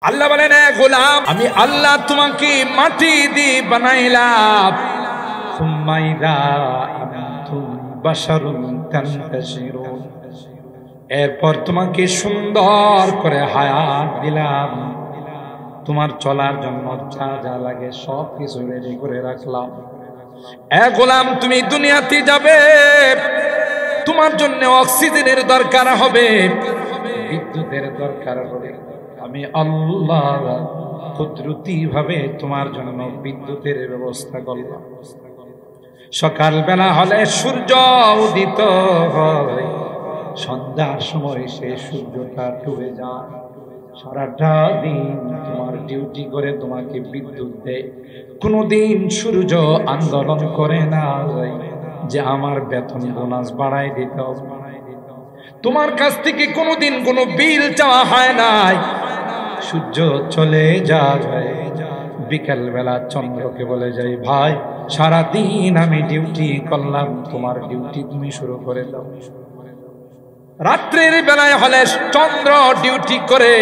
আল্লাহ বলেন, এ গোলাম, আমি আল্লাহ তোমাকে মাটি দিয়ে বানাইলাম। সুম্মা ইযা আনতুম বাশারুন তানতাশিরুন, এরপর তোমাকে সুন্দর করে হায়াত দিলাম। তোমার চলার জন্য যা যা লাগে সব কিছু রেডি করে রাখলাম। এ গোলাম, তুমি দুনিয়াতে যাবে, তোমার জন্য অক্সিজেনের দরকার হবে, বিদ্যুতের দরকার হবে। আমি আল্লাহ কুদরতি ভাবে তোমার জন্য বিদ্যুতের ব্যবস্থা করলাম। সকালবেলা হলে সূর্য উদিত হয়, সন্ধ্যার সময় সে সূর্যটা ডুবে যায়। সারাটা দিন তোমার ডিউটি করে তোমাকে বিদ্যুৎ দেয়। কোনোদিন সূর্য আন্দোলন করে না যে আমার বেতন বোনাস বাড়াই দিতে হবে। তোমার কাছ থেকে কোনোদিন কোনো বিল চাওয়া হয় নাই। সূর্য চলে যায়, বিকেল বেলা চন্দ্রকে বলে যাই, ভাই সারাদিন আমি ডিউটি করলাম, তোমার ডিউটি তুমি শুরু করে দাও। রাত্রের বেলায় হলে চন্দ্র ডিউটি করে,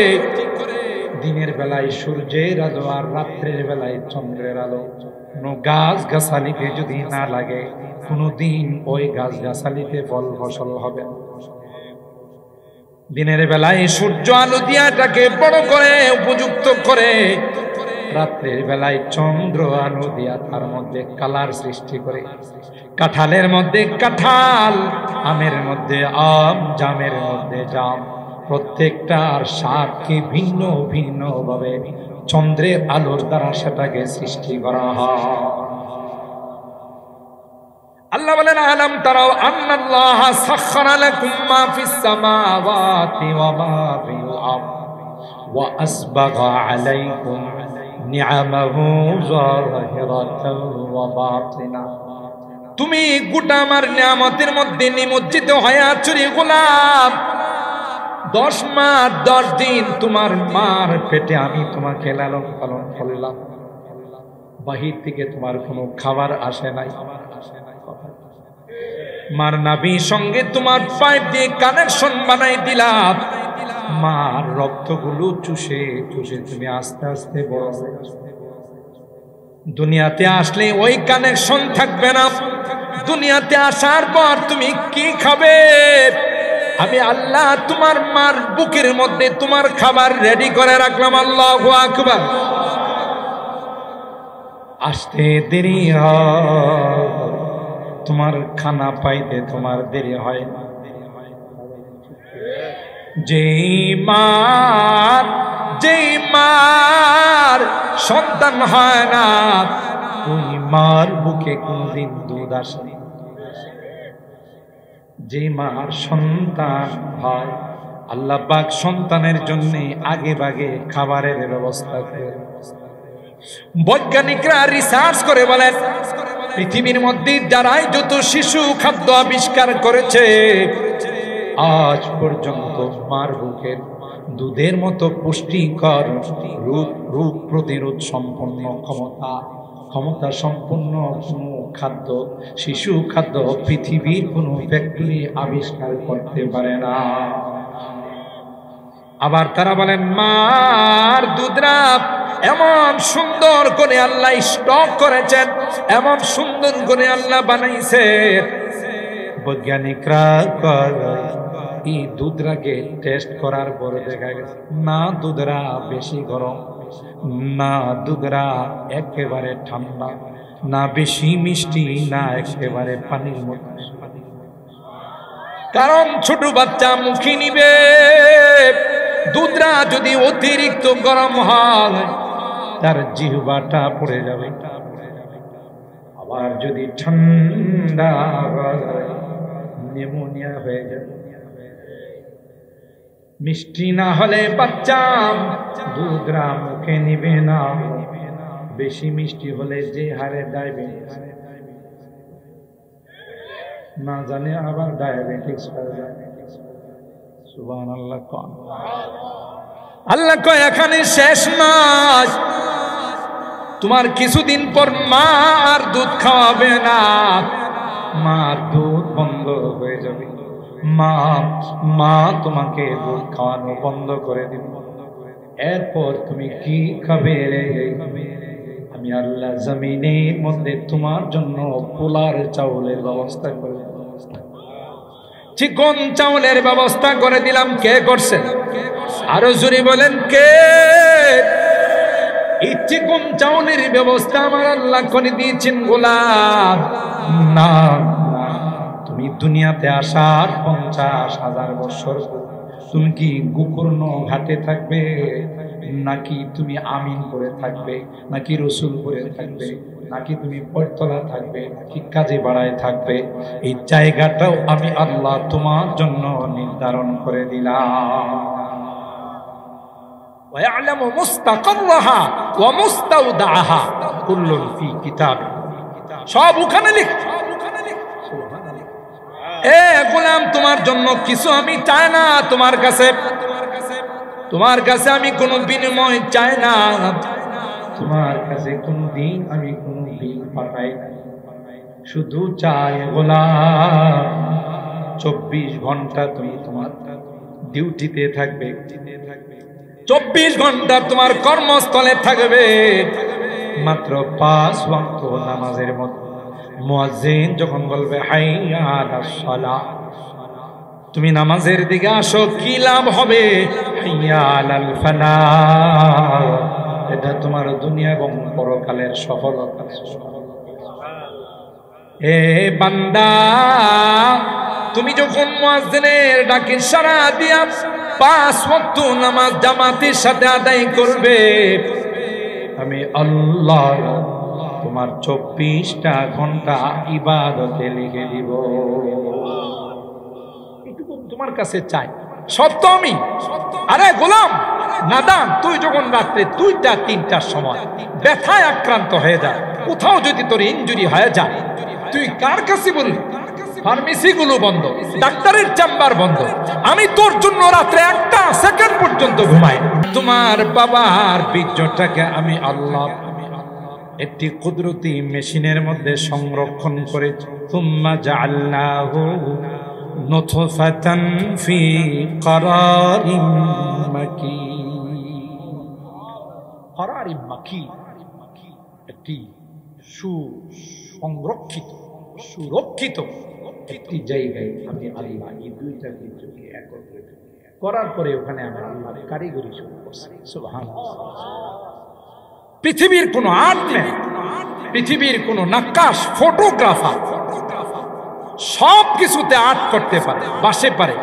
দিনের বেলায় সূর্যের আলো আর রাত্রের বেলায় চন্দ্রের আলো। কোনো গাছ গাছালিতে যদি না লাগে, কোনোদিন ওই গাছ গাছালিতে ফল ফসল হবে না। দিনের বেলায় সূর্য আলো দিয়াটাকে বড় করে উপযুক্ত করে, রাত্রের বেলায় চন্দ্র আলো দিয়া তার মধ্যে কালার সৃষ্টি করে। কাঁঠালের মধ্যে কাঁঠাল, আমের মধ্যে আম, জামের মধ্যে জাম, প্রত্যেকটার স্বাদকে ভিন্ন ভিন্ন ভাবে চন্দ্রের আলোর দ্বারা সেটাকে সৃষ্টি করা হয়। আল্লাহ বলেন, আলাম তারাও আন্নাল্লাহ সাখখারা লাকুম মা ফিস সামাওয়াতি ওয়া মা ফিল আরদ ওয়া আসবাগা আলাইকুম নিআমাহু যাহিরাতান ওয়া বাতিনা। তুমি গোটা আমার নিয়ামতের মধ্যে নিমজ্জিত হয়ে আছো রে গোলাম। 10 মাস 10 দিন তোমার মার পেটে আমি তোমাকে লালন পালন করলাম। বাহির থেকে তোমার কোনো খাবার আসে নাই। মার নাভির সঙ্গে তোমার পাইপ দিয়ে কানেকশন বানাই দিলাম। মার রক্তগুলো চুষে চুষে তুমি আস্তে আস্তে বড় হয়ে দুনিয়াতে আসলে ওই কানেকশন থাকবে না। দুনিয়াতে আসার পর তুমি কি খাবে? আমি আল্লাহ তোমার মার বুকের মধ্যে তোমার খাবার রেডি করে রাখলাম। আল্লাহু আকবার। আসতে দেরি হয়, তোমার খানা পাইতে তোমার দেরি হয় না। যেই মার সন্তান হয় না, ওই মার বুকে কোনদিন দুধ আসে না। যে মার সন্তান হয়, আল্লাহ পাক সন্তানের জন্য আগে ভাগে খাবারের ব্যবস্থা করে। বৈজ্ঞানিকরা রিসার্চ করে বলেন, পৃথিবীর মধ্যে যারাই যত শিশু খাদ্য আবিষ্কার করেছে, আজ পর্যন্ত মার বুকের দুধের মতো পুষ্টিকর রোগ প্রতিরোধ সম্পন্ন ক্ষমতা সম্পন্ন কোনো খাদ্য, শিশু খাদ্য পৃথিবীর কোনো ফ্যাক্টরি আবিষ্কার করতে পারে না। আবার তারা বলেন, মার দুধরা এমন সুন্দর করে আল্লাহ স্টক করেছেন, এমন সুন্দর করে আল্লাহ বানাইছে। বৈজ্ঞানিকরা এই দুধরাকে টেস্ট করার পরে দেখা গেছে না দুধরা বেশি গরম, না দুধরা একেবারে ঠান্ডা, না বেশি মিষ্টি, না একেবারে পানির মতো। কারণ ছোট বাচ্চা মুখে নিবে, দুধরা যদি অতিরিক্ত গরম হয় তার জিহ্বাটা পড়ে যাবে। আবার যদি ঠান্ডা হয় নিউমোনিয়া হয়ে যাবে। মিষ্টি না হলে বাচ্চা দুধরা মুখে নিবে না। বেশি মিষ্টি হলে যে হারে ডায়াবেটিস, না জানে আবার ডায়াবেটিস হয়ে যায়। সুবহানাল্লাহ। আল্লাহ কয় এখানে শেষ নয়, তোমার কিছুদিন পর মা আর দুধ খাওয়াবে না, মার দুধ বন্ধ হয়ে যাবে। মা তোমাকে দুধ খাওয়ানো বন্ধ করে দিবে। এরপর তুমি কি খাবে? আমি আল্লাহ জমিনের মধ্যে তোমার জন্য পোলার চাউলের ব্যবস্থা করে দিলাম, চিকন চাউলের ব্যবস্থা করে দিলাম। কে করছেন? আরো জোরে বলেন কে? এই চিকন চাউলের ব্যবস্থা আমার আল্লাহ করে দিয়েছেন গোলাম। না, তুমি দুনিয়াতে আসার 50,000 বছর তুমি কি গোকর্ণ ঘাটে থাকবে, নাকি তুমি আমিন করে থাকবে, নাকি রসুল করে থাকবে, নাকি তুমি পয়তলা থাকবে, নাকি কাজে বাড়ায় থাকবে, এই জায়গাটাও আমি আল্লাহ তোমার জন্য নির্ধারণ করে দিলাম। ويعلم مستقرها ومستودعها كل في كتاب সব ওখানে লেখা। এ গোলাম, তোমার জন্য কিছু আমি চাই না তোমার কাছে, তোমার কাছে আমি কোনো বিনিময় চাই না, তোমার কাছে কোনদিন আমি কোনো বিল পাঠাই না, শুধু চাই গোলাম 24 ঘন্টা তুমি তোমার ডিউটিতে থাকবে, 24 ঘন্টা তোমার কর্মস্থলে থাকবে। মাত্র 5 ওয়াক্ত নামাজের মধ্যে মুয়াজ্জিন যখন বলবে হাইয়া আলাস সালাহ, তুমি নামাজের দিকে আসো, কি লাভ হবে? হাইয়া আলাল ফালাহ, এটা তোমার দুনিয়া এবং পরকালের সফলতা। এ বান্দা, তুমি যখন মুয়াজ্জিনের ডাকে সাড়া দিয়া 5 ওয়াক্ত নামাজ জামাতের সাথে আদায় করবে, আমি আল্লাহ তোমার 24টা ঘন্টা ইবাদতে লিখে দিব। এটুকু তোমার কাছে চাই, সত্য আমি। আরে গোলাম নাদান, তুই যখন রাত্রে 2টা 3টার সময় ব্যথায় আক্রান্ত হয়ে যা, কোথাও যদি তোর ইনজুরি হয়ে যায়, তুই কার কাছে বলবি? ফার্মেসি গুলো বন্ধ, ডাক্তারের চেম্বার বন্ধ, আমি তোর জন্য রাত্রে 1টা সেকেন্ড পর্যন্ত ঘুমাই। তোমার বাবার বীর্যটাকে আমি আল্লাহ একটি কুদরতি মেশিনের মধ্যে সংরক্ষণ করে, সুম্মা জাআলনাহু নুতফাতান ফি করারিন মাকিন। করারিন মাকিন, একটি সুসংরক্ষিত সুরক্ষিত একটি জায়গায় আমি আল্লাহ এই 2টা বীর্যকে একত্রে করার পরে ওখানে আমি আল্লাহ কারিগরি শুরু করছি। সুবহানাল্লাহ। পৃথিবীর কোনো আর্ট নেই, পৃথিবীর কোনো নাক্কাশ ফটোগ্রাফার সব কিছুতে আর্ট করতে পারে, বাঁশে পারে,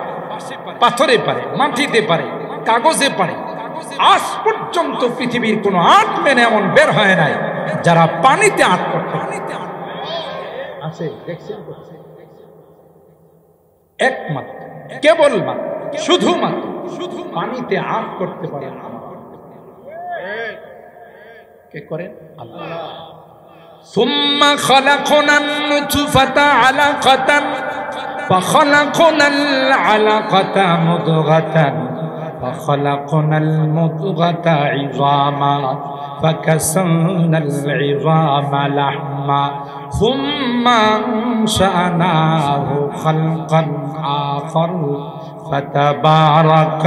পাথরে পারে, মাটিতে পারে, কাগজে পারে। আজ পর্যন্ত পৃথিবীর কোনো আর্ট ম্যান এমন বের হয় নাই যারা পানিতে আর্ট করতে পারে। আছে দেখছেন? একমাত্র কেবলমাত্র শুধুমাত্র পানিতে আর্ট করতে পারে কে করেন? আল্লাহ। ثم خلقنا النطفة علقة فخلقنا العلقة مضغة فخلقنا المضغة عظاما فكسونا العظام لحما ثم أنشأناه خلقا آخر فتبارك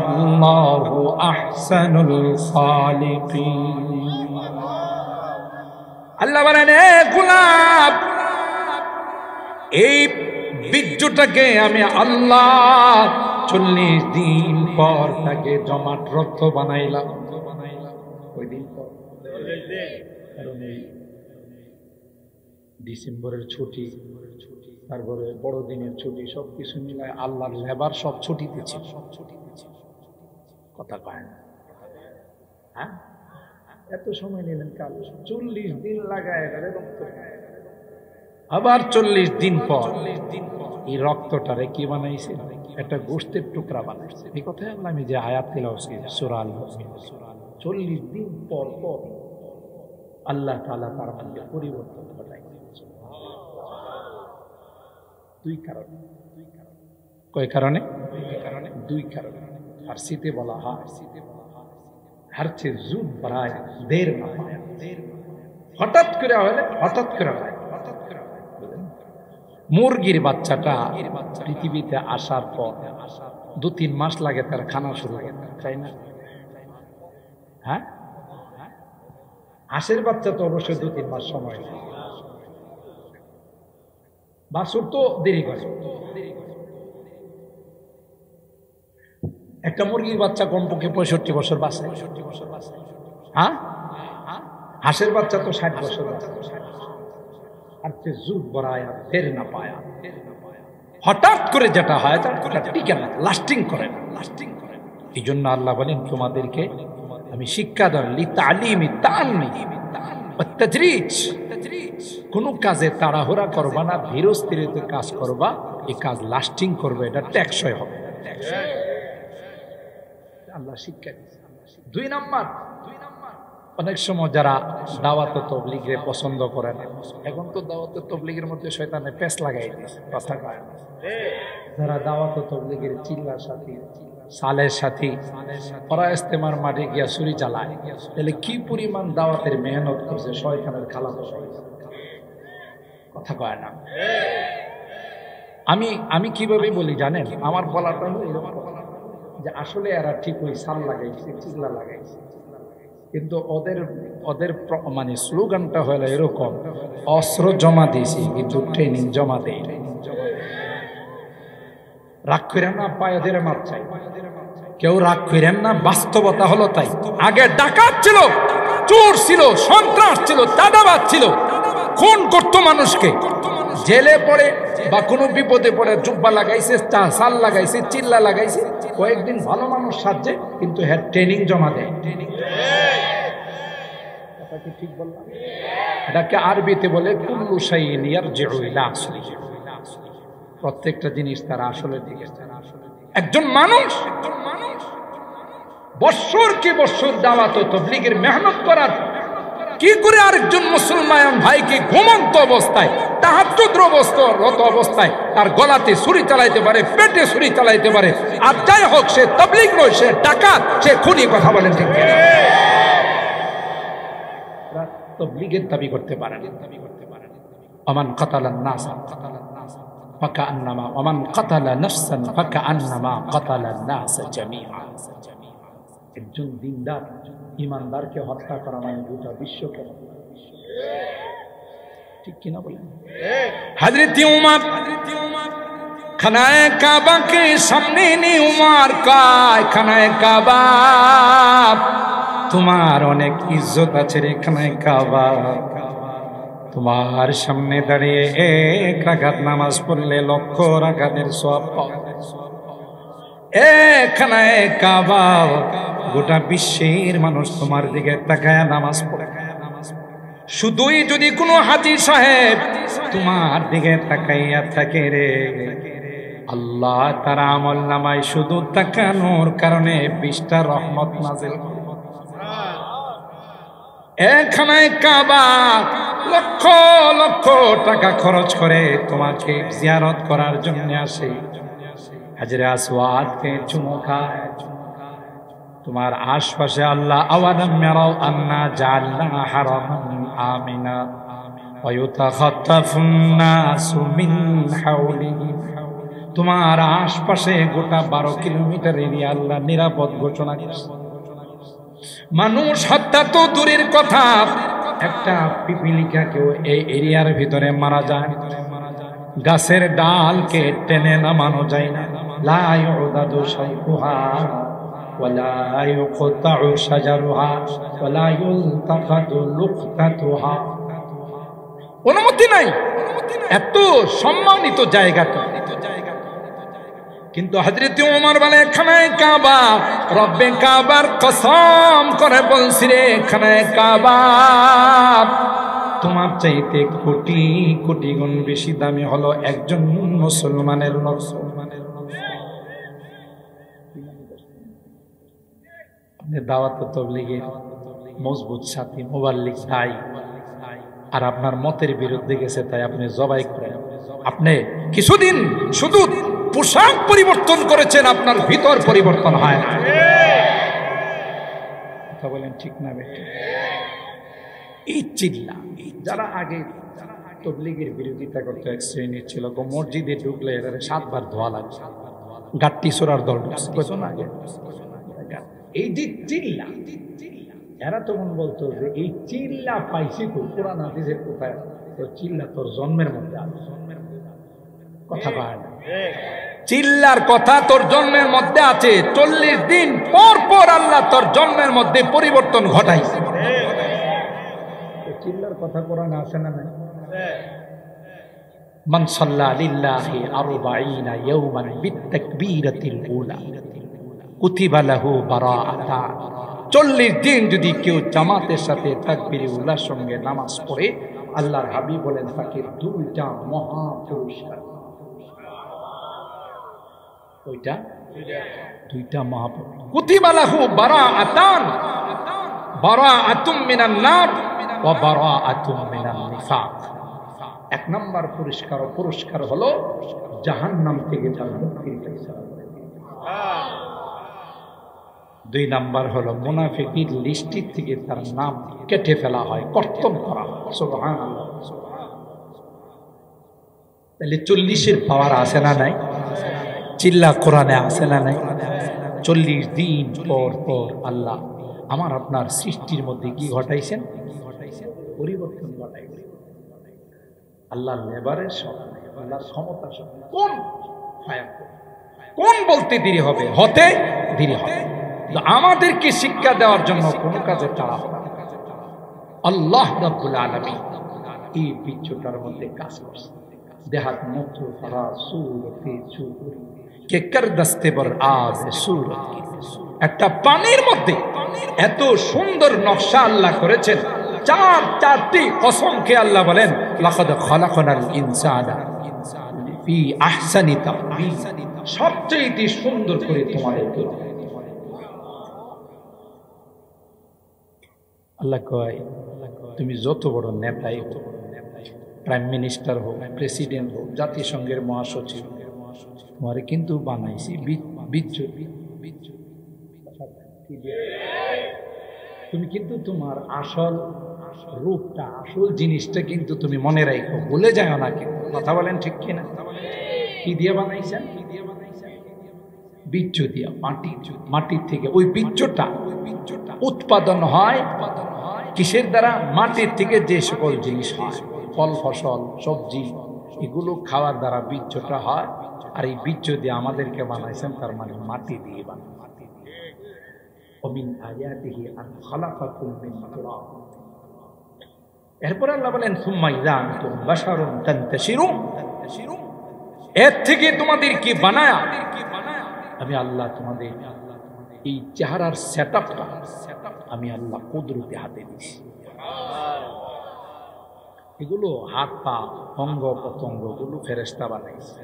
الله أحسن الخالقين। আল্লাহ বলেন, এ গোলাম, এই বীর্যটাকে আমি আল্লাহ 40 দিন পর তাকে জমাট রক্ত বানাইলাম। ওই দিন পর, কারণ এই ডিসেম্বরের ছুটি, তারপরে বড়দিনের ছুটি, সবকিছু মিলায় আল্লাহর লেবার সব ছুটি দিচ্ছে, কথা কয় না। হ্যাঁ, এত সময় নিলেন কাল? 40 দিন লাগায় রক্ত, আবার 40 দিন পর এই রক্তটারে কি বানাইছে? একটা গোশতের টুকরা বানাইছে। এই কথাই আল্লাহ আমি যে আয়াত তেলাওয়াত করেছি সূরা আল-মুমিন, 40 দিন পর পর আল্লাহ তাআলা তার মধ্যে পরিবর্তন ঘটায়। 2 কারণে। কয় কারণে? 2 কারণে। ফার্সিতে বলা হয় हर चीज जूद बराए देर ना पाए। हठाৎ করে হলে হঠাৎ করে হয়, মুরগির বাচ্চাটা পৃথিবীতে আসার পর 2-3 মাস লাগে তার খানা শুরু করতে, তাই না? হ্যাঁ, হাঁসের বাচ্চা তো অবশ্যই 2-3 মাস সময় লাগে, বাছুর তো দেরি করে। একটা মুরগির বাচ্চা কমপক্ষে 65 বছর বাঁচে। হ্যাঁ, হাঁসের বাচ্চা তো 60 বছর বাঁচে। আর যুগ বড়ায়া ফের না পায়া, হঠাৎ করে যেটা হয় তার টিকে না, লাস্টিং করে না। এই জন্য আল্লাহ বলেন তোমাদেরকে আমি শিক্ষা দেন লিতালিমি তাআল্লি ওয়াত তাদরিজ, কোন কাজে তাড়াহুড়া করবা না, ধীর স্থিরতে কাজ করবা, এই কাজ লাস্টিং করবে, এটা টেকসই হবে। আল্লাহ শিক্ষা দিয়েছে। 2 নাম্বার, অনেক সময় যারা দাওয়াতে তাবলীগের পছন্দ করে না, এখন তো দাওয়াতে তাবলীগের মধ্যে শয়তানে পেঁচ লাগাই দিয়েছে, কথা কয় না। যারা দাওয়াতে তাবলীগের চিল্লার সাথী, সালের সাথী, ওরা ইস্তেমার মাঠে গিয়া ছুরি চালায়, তাহলে কি পরিমাণ দাওয়াতের মেহনত করছে শয়তানের খালা বসে, কথা কয় না। আমি কিভাবে বলি জানেন, আমার বলাটা হলো এরকম যে আসলে এরা ঠিক ওই সাল লাগাইছে, চিল্লা লাগাইছে, কিন্তু ওদের মানে স্লোগানটা হলো এরকম, অস্ত্র জমা দিয়েছি কিন্তু ট্রেনিং জমা দেই। রাগ করেন না, পায়ে ধরে মাপ চাই, কেউ রাগ করেন না, বাস্তবতা হলো তাই। আগে ডাকাত ছিল, চোর ছিল, সন্ত্রাস ছিল, চাঁদাবাজ ছিল, খুন করতো মানুষকে, জেলে পড়ে বা কোনো বিপদে পড়ে জুব্বা লাগাইছে, সাল লাগাইছে, চিল্লা লাগাইছে, কয়েকদিন ভালো মানুষ সাজছে, কিন্তু হ্যাঁ ট্রেনিং জমা দেয়। ঠিক বললাম? এটাকে আরবিতে বলে কুল্লু শাইইন ইয়ারজিউ ইলা আসলিহি, প্রত্যেকটা জিনিস তার আসলে দিকে। একজন মানুষ বছর কি বছর দাওয়াত ও তাবলীগের মেহনত করার, কি করে আরেকজন মুসলমান ভাইকে ঘুমন্ত অবস্থায়, তাহাজ্জুদরত অবস্থায় তার গলাতে ছুরি চালাইতে পারে, পেটে ছুরি চালাইতে পারে? আর যাই হোক, সে তাবলীগ নয়, সে ডাকাত, সে খুনি, কথা বলেন ঠিক কিনা? তাবলীগের দাবি করতে পারে না। ওমান কাতালান নাস ফাকান্নামা ওমান কাতালা নাফসান ফাকান্নামা কাতালান নাস জামিআ। একজন দিনদার ইমানদারকে হত্যা করা মানে গোটা বিশ্বকে, ঠিক কিনা বলেন? হযরত উমর খানায়ে কাবাকে সামনে নিয়ে উমর কয়, খানায়ে কাবা তোমার অনেক ইজ্জত আছে রে, খানায়ে কাবা তোমার সামনে দাঁড়িয়ে 1 রাকাত নামাজ পড়লে 1,00,000 রাকাতের সওয়াব পাবে। খানায়ে কাবা, গোটা বিশ্বের মানুষ তোমার দিকে তাকায় নামাজ পড়ে। শুধুই যদি কোনো হাজী সাহেব তোমার দিকে তাকাইয়া থাকে রে, আল্লাহ তার আমল নামায় শুধু তাকানোর কারণে 20টা রহমত নাযিল করে। খানায়ে কাবা লক্ষ লক্ষ টাকা খরচ করে তোমাকে জিয়ারত করার জন্য আসে, হাজরে আসওয়াদকে চুমো খায়। তোমার আশপাশে আল্লাহ আওয়ালাম ইয়ারাউ আন্না জাআলনা হারামান আমিনা ওয়া ইউতাখাত্তাফুন নাসু মিন হাওলিহিম, তোমার আশপাশে গোটা 12 কিলোমিটার এরিয়া আল্লাহ নিরাপদ ঘোষণা করেছে। মানুষ হত্যা তো দূরের কথা, একটা পিপিলিকা কেউ এই এরিয়ার ভিতরে মারা যায়, গাছের ডালকে টেনে নামানো যায় না। লা ইউদাদু শাইউহা ওয়ালা ইউকতাউ শাজারুহা ওয়ালা ইউলতাকাতু লুকতাতুহা, অনুমতি নাই এত সম্মানিত জায়গাটা। কিন্তু হযরত ওমর বলে, খানায়ে কাবা, রব্বে কাবার কসম করে বলছি রে, খানায়ে কাবা তোমার চাইতে কোটি কোটি গুণ বেশি দামি হলো একজন মুসলমানের রক্ত। আপনি দাওয়াত তাবলীগের মজবুত সাথী, মুবাল্লিগ ভাই, আর আপনার মতের বিরুদ্ধে গেছে তাই আপনি জবাই করেন। আপনি কিছুদিন শুধু পোশাক পরিবর্তন করেছেন, আপনার ভিতর পরিবর্তন হয় না। কথা বলেন ঠিক না বেঠিক? এই চিল্লা যারা আগে তবলিগের বিরোধিতা করতে এক শ্রেণীর ছিল, মসজিদে ঢুকলে এরা 7 বার ধোয়া লাগে, গাট্টি সোরার দল ঢুকছে না আগে। এই যে চিল্লা, এরা তখন বলতো যে এই চিল্লা পাইছি তো কোরআন হাদিসের কোথায়? তো চিল্লা তোর জন্মের মধ্যে আছে, কথা পায় না। চিল্লার কথা তোর জন্মের মধ্যে আছে। 40 দিন পর পর আল্লাহ তোর জন্মের মধ্যে পরিবর্তন ঘটাইছে। চিল্লার কথা কোরআনে আছে না? মান সাল্লা লিল্লাহি 40 ইয়াওমান বিতাকবীরাতিল উলা কুতিবা লাহু বারাআতান। 40 দিন যদি কেউ জামাতের সাথে তাকবীরে উলার সঙ্গে নামাজ পড়ে, আল্লাহর হাবিব বলেন তাকে 2টা মহা পুরস্কার। ওইটা 2টা মহা পুরস্কার। কুতিবা লাহু বারাআতান, বারাআতুম মিনান নার ওয়া বারাআতুম মিনান নিফাক। 1 নম্বর পুরস্কার হলো জাহান্নাম থেকে তার মুক্তির ফয়সালা করে। 2 নম্বর হলো মুনাফিকের লিস্ট থেকে তার নাম কেটে ফেলা হয়, কর্তন করা হয়। সুবহানাল্লাহ। তাহলে 40-এর পাওয়ার আছে না নাই? চিল্লা কোরআনে আছে না নাই? 40 দিন পর পর আল্লাহ আমার আপনার সৃষ্টির মধ্যে কি ঘটাইছেন? পরিবর্তন ঘটাইছেন। আল্লাহর লেবারের সব, আল্লাহর ক্ষমতা সব। কোন বলতে দেরি হবে, হতে দেরি হবে। আমাদেরকে শিক্ষা দেওয়ার জন্য কোনো কাজে তাড়া হবে না। আল্লাহ রাব্বুল আলামিন এই বিশ্বটার মধ্যে কাজ করছে। দেহাত মুক্ত ফারা সুরতে চুর কে কর দস্তে বর আজ সুরত কি। একটা পানির মধ্যে এত সুন্দর নকশা আল্লাহ করেছেন। 4টি কসমকে আল্লাহ বলেন লাকাদ খালাকনাল ইনসানা ফি আহসানি তাকওয়িম। সবচেয়ে সুন্দর করে তোমাদেরকে আল্লাহ কয়, তুমি যত বড় নেতাই হোক, প্রাইম মিনিস্টার হোক, প্রেসিডেন্ট হোক, জাতিসংঘের মহাসচিব, তোমারে কিন্তু বানাইছি তুমি কিন্তু তোমার আসল রূপটা, আসল জিনিসটা কিন্তু তুমি মনে রাখো, ভুলে যাও না। কিন্তু কথা বলেন ঠিক কিনা? কি দিয়ে বানাইছেন? বীর্য দিয়া, মাটির থেকে। ওই বীর্যটা উৎপাদন হয় কিসের দ্বারা? মাটির থেকে যে সকল জিনিস হয়, ফল ফসল সবজি, এগুলো খাওয়ার দ্বারা বীর্যটা হয়। আর এই বীর্য দিয়ে আমাদেরকে বানাইছেন, তার মানে মাটি দিয়ে বানাই। এরপর আল্লাহ বলেন সুম্মা ইযা আনতুম বাশারুন তানতাশিরুন। এর থেকে তোমাদের কি বানায়া আমি আল্লাহ তোমাদের এই চেহারার সেটআপটা আমি আল্লাহ কুদরতে হাতে দিয়েছি। এগুলো হাত পা অঙ্গ প্রত্যঙ্গ গুলো ফেরেশতা বানাইছে,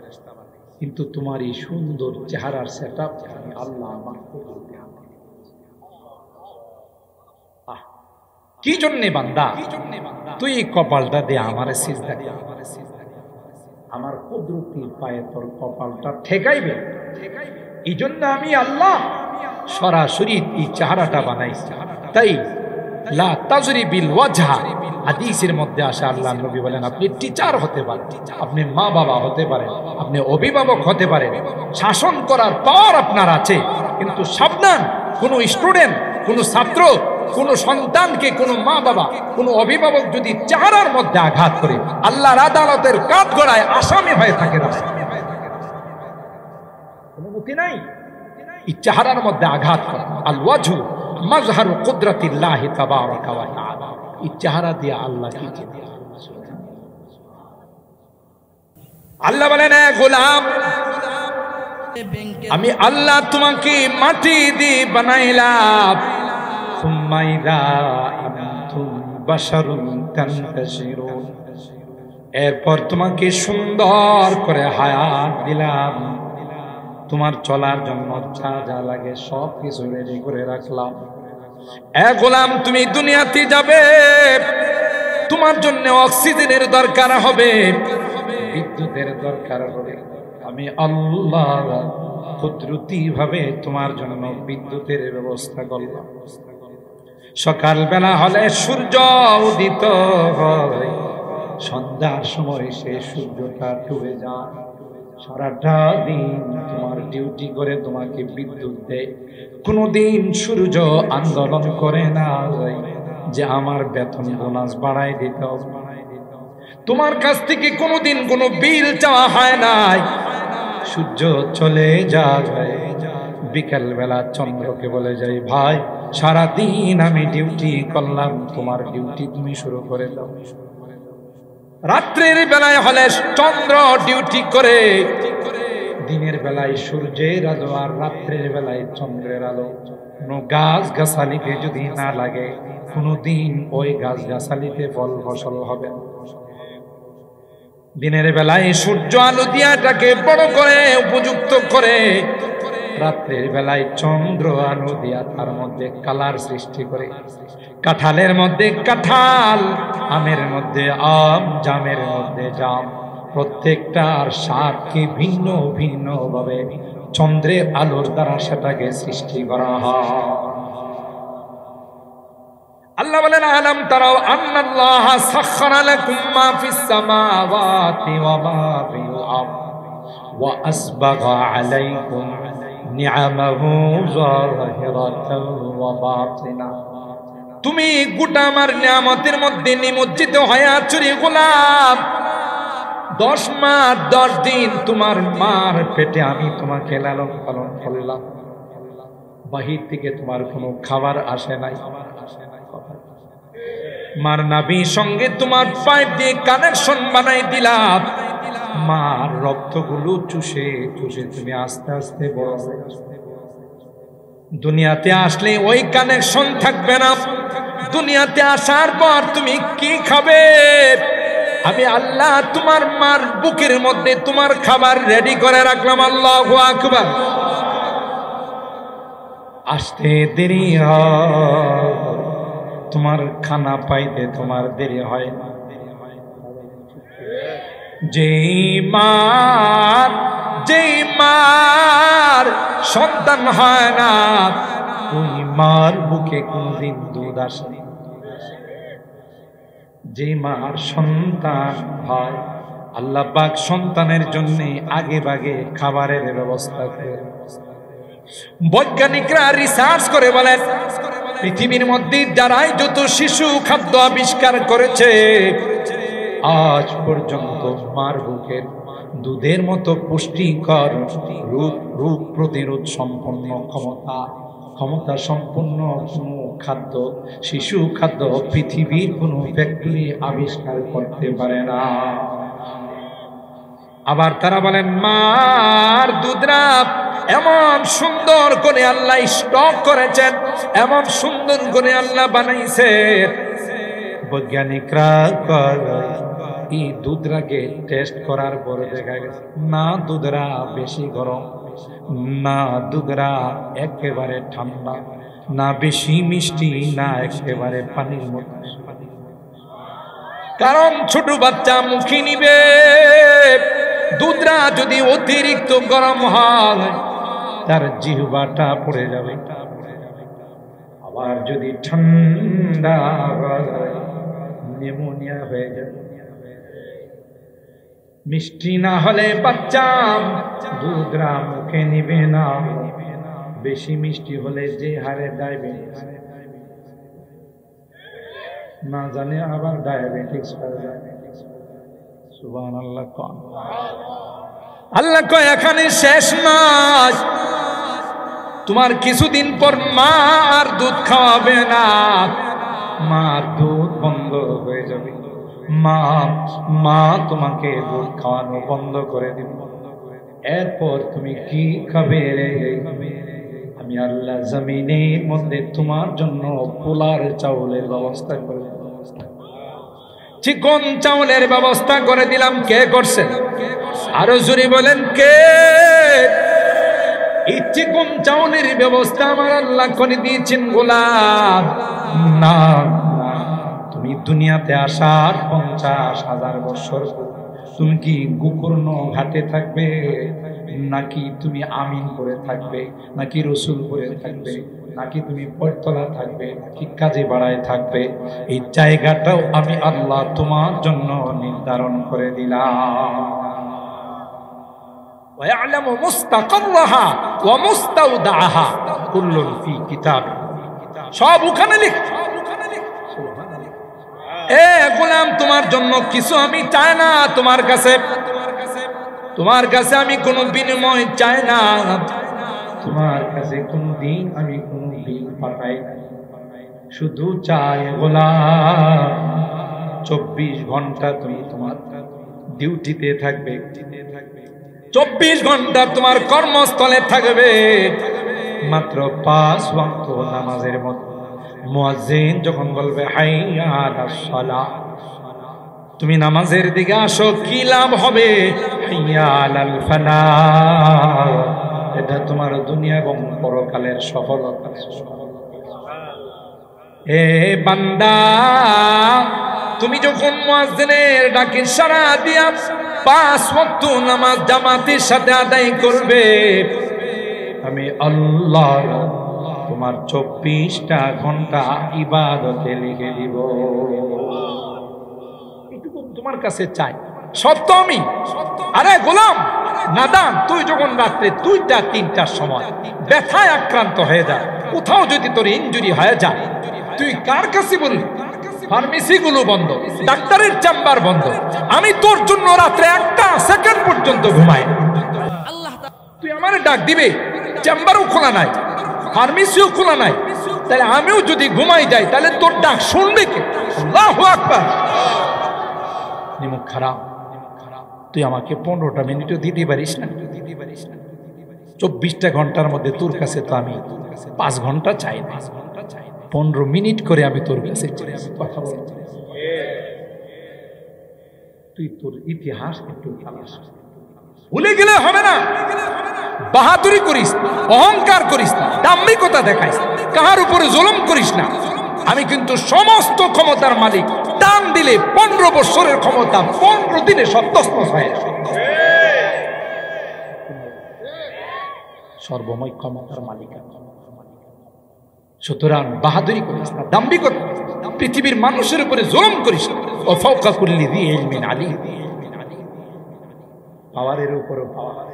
কিন্তু তোমার এই সুন্দর চেহারার সেটআপ আমি আল্লাহ আমার কুদরতে হাতে দিয়েছি। কি জন্যে বান্দা তুই এই কপালটা দে আমারে সিজদা দে, আমার কুদরতির পায়ে তোর কপালটা ঠেকাইবে। এই জন্য আমি আল্লাহ সরাসরি এই চেহারাটা বানাইছি। তাই লা তাজরিবিল ওয়াজহা হাদিসের মধ্যে আসে, আল্লাহ নবী বলেন আপনি টিচার হতে পারেন, আপনি মা বাবা হতে পারেন, আপনি অভিভাবক হতে পারেন, শাসন করার পাওয়ার আপনার আছে, কিন্তু সাবধান, কোনো স্টুডেন্ট, কোনো ছাত্র, কোন সন্তানকে কোনো মা বাবা, কোনো অভিভাবক যদি চেহারার মধ্যে আঘাত করে আল্লাহর আদালতের কাঠগড়ায় আসামি হয়ে থাকে, অনুমতি নাই। এই চেহারার মধ্যে আঘাত করে। আল ওয়াজহু মাজহারু কুদরাতিল্লাহি তাবারাকা ওয়া তাআলা। এই চেহারা দিয়ে আল্লাহ কি চিনে? আল্লাহ বলেন, গোলাম আমি আল্লাহ তোমাকে মাটি দিয়ে বানাইলাম, সুম্মা ইযা আনতুম বাশারুন তানতাশিরুন। এরপর তোমাকে সুন্দর করে হায়াত দিলাম, তোমার চলার জন্য যা যা লাগে সব কিছু রেডি করে রাখলাম। এ গোলাম তুমি দুনিয়াতে যাবে, তোমার জন্য অক্সিজেনের দরকার হবে, বিদ্যুতের দরকার হবে। আমি আল্লাহ কুদরতি ভাবে তোমার জন্য বিদ্যুতের ব্যবস্থা করলাম। সকালবেলা হলে সূর্য উদিত হয়, সন্ধ্যার সময় সে সূর্যটা ডুবে যায়। সারাটা দিন তোমার ডিউটি করে তোমাকে বিদ্যুৎ দেয়, কোনোদিন সূর্য আন্দোলন করে না যে আমার বেতন বোনাস বাড়াই দিতে হবে। তোমার কাছ থেকে কোনোদিন কোনো বিল চাওয়া হয় নাই। সূর্য চলে যায়, বিকাল বেলা চন্দ্রকে বলে যাই, ভাই সারাদিন আমি ডিউটি করলাম, তোমার ডিউটি তুমি শুরু করে দাও। রাত্রের বেলায় হলে চন্দ্র ডিউটি করে, দিনের বেলায় সূর্যের আলো আর রাত্রের বেলায় চন্দ্রের আলো। কোনো গাছ গাছালিতে যদি না লাগে, কোনোদিন ওই গাছ গাছালিতে ফল ফসল হবে না। দিনের বেলায় সূর্য আলো দিয়াটাকে বড় করে উপযুক্ত করে, রাত্রের বেলায় চন্দ্র আলো দিয়া তার মধ্যে কালার সৃষ্টি করে। কাঁঠালের মধ্যে কাঁঠাল, আমের মধ্যে আম, জামের মধ্যে জাম, প্রত্যেকটার স্বাদকে ভিন্ন ভিন্ন ভাবে চন্দ্রের আলোর দ্বারা সেটাকে সৃষ্টি করা হয়। আল্লাহ বলেন, আলাম তারাও আন্নাল্লাহ সাখখারা লাকুম মা ফিস সামাওয়াতি ওয়া মা ফিল আরদ ওয়া আসবাগা আলাইকুম নিআমাহু যাহিরাতান ওয়া বাতিনা। তুমি গোটা আমার নিয়ামতের মধ্যে নিমজ্জিত হয়ে আছো রে গোলাম। 10 মাস 10 দিন তোমার মার পেটে আমি তোমাকে লালন পালন করলাম, বাহির থেকে তোমার কোনো খাবার আসে নাই। মার নাভির সঙ্গে তোমার পাইপ দিয়ে কানেকশন বানাই দিলাম। মার রক্তগুলো চুষে চুষে তুমি আস্তে আস্তে বড় হয়ে দুনিয়াতে আসলে ওই কানেকশন থাকবে না। দুনিয়াতে আসার পর তুমি কি খাবে? আমি আল্লাহ তোমার মার বুকের মধ্যে তোমার খাবার রেডি করে রাখলাম। আল্লাহু আকবার। আসতে দেরি হয়, তোমার খানা পাইতে তোমার দেরি হয় না। যেই মার সন্তান হয় না, ওই মার বুকে কোনদিন দুধ আসে। যে মার সন্তান হয়, আল্লাহ পাক সন্তানের জন্য আগে ভাগে খাবারের ব্যবস্থা করে। বৈজ্ঞানিকরা রিসার্চ করে বলেন, পৃথিবীর মধ্যে যারাই যত শিশু খাদ্য আবিষ্কার করেছে, আজ পর্যন্ত মার বুকের দুধের মতো পুষ্টিকর রোগ প্রতিরোধ সম্পন্ন ক্ষমতা সম্পন্ন কোনো খাদ্য, শিশু খাদ্য পৃথিবীর কোনো ফ্যাক্টরি আবিষ্কার করতে পারে না। আবার তারা বলেন, মার দুধরা এমন সুন্দর করে আল্লাহ স্টক করেছেন, এমন সুন্দর করে আল্লাহ বানাইছে। বৈজ্ঞানিকরা এই দুধরাকে টেস্ট করার পরে দেখা গেছে না দুধরা বেশি গরম, না দুধরা একেবারে ঠান্ডা, না বেশি মিষ্টি, না একেবারে পানির মতো। কারণ ছোট বাচ্চা মুখে নিবে, দুধরা যদি অতিরিক্ত গরম হয় তার জিহ্বাটা পড়ে যাবে। আবার যদি ঠান্ডা হয় নিউমোনিয়া হয়ে যাবে। মিষ্টি না হলে বাচ্চা দুধরা মুখে নিবে না, বেশি মিষ্টি হলে যে হারে ডায়াবেটিস, না জানে আবার ডায়াবেটিস হয়ে যাবে। সুবহানাল্লাহ। কোন আল্লাহ কয় এখানে শেষ নয়, তোমার কিছুদিন পর মা আর দুধ খাওয়াবে না, মার দুধ বন্ধ হয়ে যাবে। মা তোমাকে দুধ খাওয়ানো বন্ধ করে দিবে। এরপর তুমি কি খাবে? আমি আল্লাহ জমিনের মধ্যে তোমার জন্য পোলার চাউলের ব্যবস্থা করে দিলাম, চিকন চাউলের ব্যবস্থা করে দিলাম। কে করছেন? আরো জোরে বলেন কে? এই চিকন চাউলের ব্যবস্থা আমার আল্লাহ করে দিয়েছেন গোলাম। না, তুমি দুনিয়াতে আসার 50,000 বছর তুমি কি গোকর্ণ ঘাটে থাকবে? নাকি তুমি আমিন করে থাকবে, নাকি রসুল করে থাকবে, নাকি তুমি পয়তলা থাকবে, নাকি কাজে বাড়ায় থাকবে, এই জায়গাটাও আমি আল্লাহ তোমার জন্য নির্ধারণ করে দিলাম। ويعلم مستقرها ومستودعها كل في كتاب সব ওখানে লিখ। এ গোলাম, তোমার জন্য কিছু আমি চাই না তোমার কাছে, তোমার কাছে আমি কোনো বিনিময় চাই না, তোমার কাছে কোনো দিন আমি কোনো বিল পাঠাই না, শুধু চাই গোলাম 24 ঘন্টা তুমি তোমার ডিউটিতে থাকবে, 24 ঘন্টা তোমার কর্মস্থলে থাকবে, মাত্র 5 ওয়াক্ত নামাজের মতো। মুয়াজ্জিন যখন বলবে হাইয়া আলাস সালাহ, তুমি নামাজের দিকে আসো, কি লাভ হবে? হাইয়া আলাল ফালাহ, এটা তোমার দুনিয়া এবং পরকালের সফলতা। এ বান্দা, তুমি যখন মুয়াজ্জিনের ডাকে সাড়া দিয়া 5 ওয়াক্ত নামাজ জামাতের সাথে আদায় করবে, আমি আল্লাহ তোমার 24টা ঘন্টা ইবাদতে লিখে দিব। এটুকু তোমার কাছে চাই, সত্য আমি। আরে গোলাম নাদান, তুই যখন রাত্রে 2টা 3টার সময় ব্যথায় আক্রান্ত হয়ে যায়, কোথাও যদি তোর ইনজুরি হয়ে যায়, তুই কার কাছে বলবি? ফার্মেসি গুলো বন্ধ, ডাক্তারের চেম্বার বন্ধ, আমি তোর জন্য রাত্রে 1টা সেকেন্ড পর্যন্ত ঘুমাই। তুই আমারে ডাক দিবে, চেম্বারও খোলা নাই, ফার্মেসিও খোলা নাই, তাহলে আমিও যদি ঘুমাই যাই তাহলে তোর ডাক শুনবে কে? আল্লাহু আকবার। নিমুখ খারাপ, তুই আমাকে 15টা মিনিটও দিতে পারিস না? 24টা ঘন্টার মধ্যে তোর কাছে তো আমি 5 ঘন্টা চাই না, 15 মিনিট করে আমি তোর কাছে কথা বলতে। তুই তোর ইতিহাস একটু ভুলে গেলে হবে না। বাহাদুরি করিস না, অহংকার করিস না, দাম্ভিকতা দেখাইস, কাহার উপরে জুলুম করিস না। আমি কিন্তু সমস্ত ক্ষমতার মালিক, টান দিলে 15 বছরের ক্ষমতা 15 দিনে সব তছনছ হয়ে যায়। সর্বময় ক্ষমতার মালিক। সুতরাং বাহাদুরি করিস না, দাম্ভিকতা, পৃথিবীর মানুষের উপরে জুলুম করিস না। ওয়া ফাওকা কুল্লি যী ইলমিন আলীম, পাওয়ারের উপরে পাওয়ার